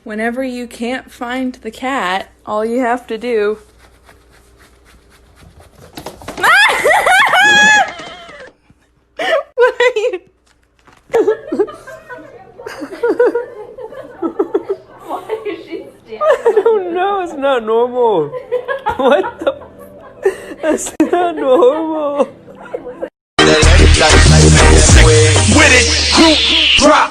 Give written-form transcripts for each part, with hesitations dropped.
Whenever you can't find the cat, all you have to do... What are you... Why is she standing? I don't know, it's not normal. What the... That's not normal. With it, group drop.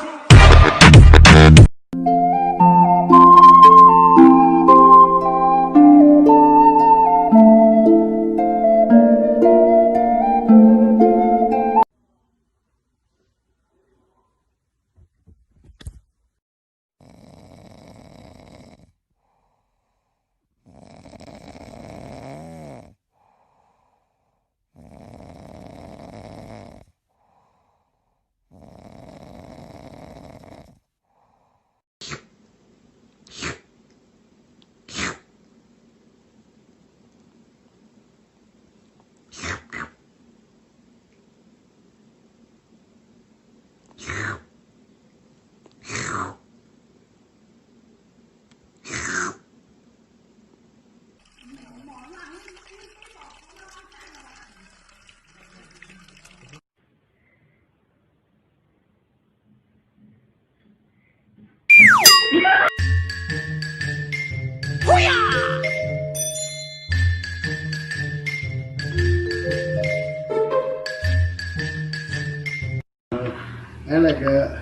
那个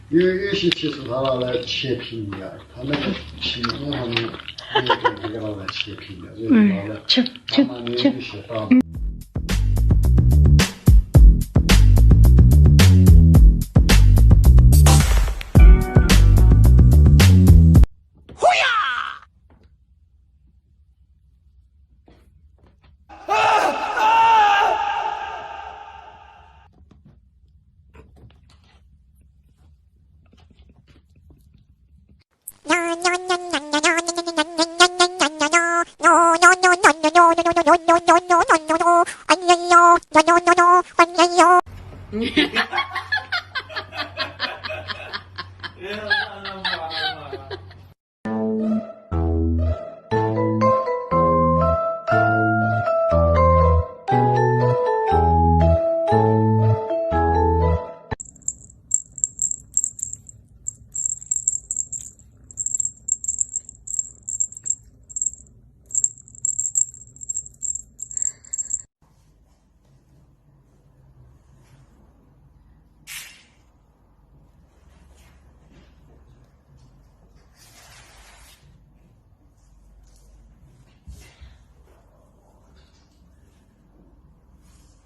有些其实他拿来切片的，他那个皮子他们那个拿来切片的，就是拿来他们有些大。